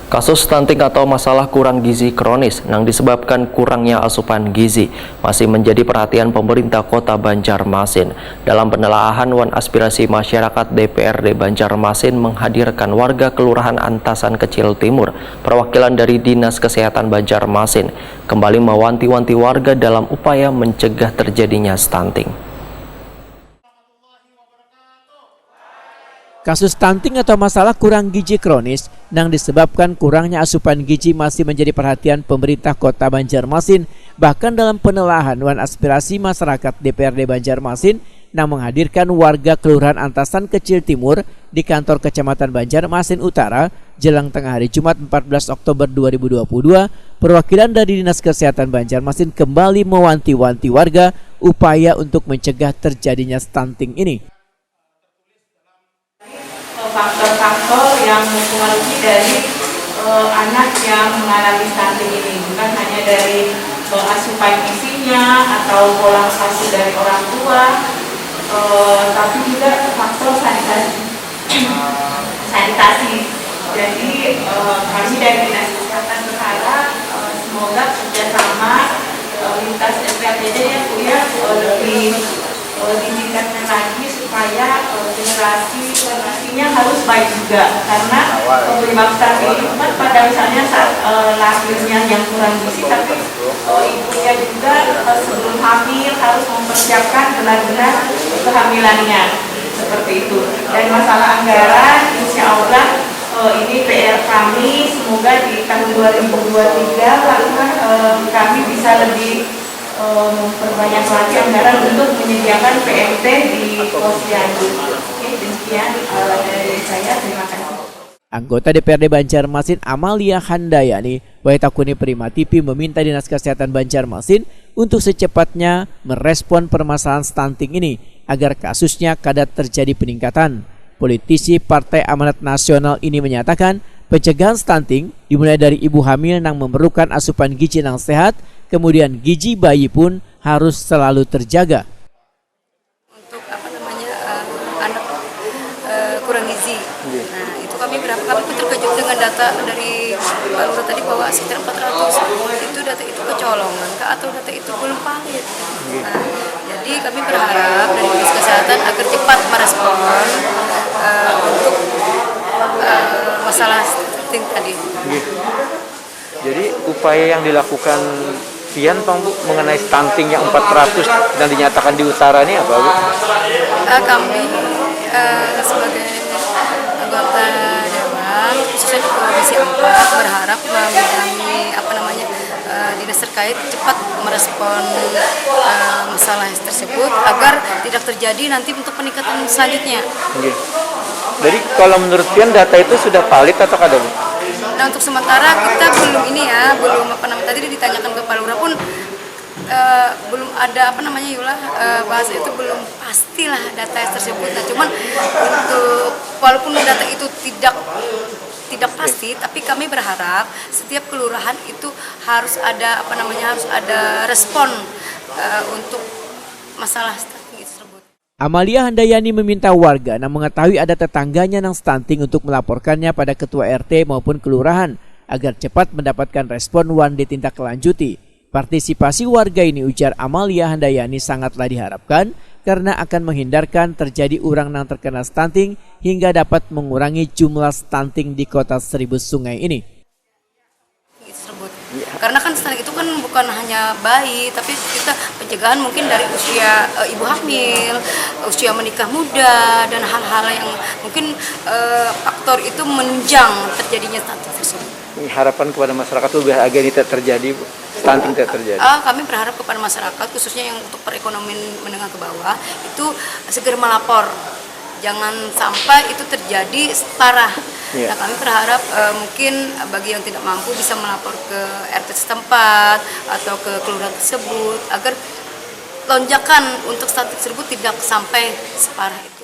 Kasus stunting atau masalah kurang gizi kronis yang disebabkan kurangnya asupan gizi masih menjadi perhatian pemerintah Kota Banjarmasin. Dalam penelaahan Wan Aspirasi Masyarakat DPRD Banjarmasin menghadirkan warga Kelurahan Antasan Kecil Timur, perwakilan dari Dinas Kesehatan Banjarmasin, kembali mewanti-wanti warga dalam upaya mencegah terjadinya stunting. Kasus stunting atau masalah kurang gizi kronis yang disebabkan kurangnya asupan gizi masih menjadi perhatian pemerintah Kota Banjarmasin. Bahkan dalam penelaahan Wan Aspirasi Masyarakat DPRD Banjarmasin yang menghadirkan warga Kelurahan Antasan Kecil Timur di kantor Kecamatan Banjarmasin Utara jelang tengah hari Jumat 14 Oktober 2022, perwakilan dari Dinas Kesehatan Banjarmasin kembali mewanti-wanti warga upaya untuk mencegah terjadinya stunting ini. Faktor-faktor yang mempengaruhi dari anak yang mengalami stunting ini, bukan hanya dari asupan gizinya atau pola asuh dari orang tua, tapi juga faktor sanitasi. Jadi kami dari Dinas Kesehatan berharap semoga kerjasama lintas SPPD yang punya lebih ditingkatkan lagi supaya generasinya harus baik juga, karena penyebab stunting itu kan pada misalnya saat lahirnya yang kurang gizi, tapi ibunya juga sebelum hamil harus mempersiapkan benar-benar kehamilannya seperti itu. Dan masalah anggaran, insya Allah ini PR kami, semoga di tahun 2023 kami bisa lebih memperbanyak lagi anggaran untuk menyediakan PMT di posyandu. Oke, demikian dari saya. Terima kasih. Anggota DPRD Banjarmasin Amalia Handayani, Waitakuni Prima TV meminta Dinas Kesehatan Banjarmasin untuk secepatnya merespon permasalahan stunting ini agar kasusnya kadang terjadi peningkatan. Politisi Partai Amanat Nasional ini menyatakan pencegahan stunting dimulai dari ibu hamil yang memerlukan asupan gizi yang sehat, kemudian gizi bayi pun harus selalu terjaga. Untuk anak kurang gizi. Nah, itu kami terkejut dengan data dari Lurah tadi bahwa sekitar 400 itu data itu kecolongan atau data itu belum valid. Nah, jadi kami berharap dari Dinas Kesehatan agar cepat merespon untuk masalah stunting tadi. Jadi upaya yang dilakukan Pian Pak Bu mengenai stunting yang 400 dan dinyatakan di utara ini apa Bu? Kami sebagai anggota Dewan khususnya di Komisi 4 berharap mendampingi dinas terkait cepat merespon masalah tersebut agar tidak terjadi nanti untuk peningkatan selanjutnya. Jadi kalau menurut Pian data itu sudah valid atau kada Bu? Nah, untuk sementara kita belum tadi ditanyakan ke Pak Lurah pun belum ada bahasa itu belum pastilah data tersebut. Nah, cuman untuk walaupun data itu tidak pasti, tapi kami berharap setiap kelurahan itu harus ada respon untuk masalah stunting tersebut. Amalia Handayani meminta warga yang mengetahui ada tetangganya yang stunting untuk melaporkannya pada ketua RT maupun kelurahan agar cepat mendapatkan respon wan ditindaklanjuti. Partisipasi warga ini, ujar Amalia Handayani, sangatlah diharapkan karena akan menghindarkan terjadi orang yang terkena stunting hingga dapat mengurangi jumlah stunting di Kota Seribu Sungai ini. Karena kan stunting itu kan bukan hanya bayi, tapi kita pencegahan mungkin dari usia ibu hamil, usia menikah muda, dan hal-hal yang mungkin faktor itu menunjang terjadinya stunting tersebut. Harapan kepada masyarakat itu agar ini tidak terjadi, stunting tidak terjadi. Kami berharap kepada masyarakat khususnya yang untuk perekonomian menengah ke bawah itu segera melapor. Jangan sampai itu terjadi parah. Nah, kami berharap mungkin bagi yang tidak mampu bisa melapor ke RT setempat atau ke kelurahan tersebut agar lonjakan untuk stunting tersebut tidak sampai separah itu.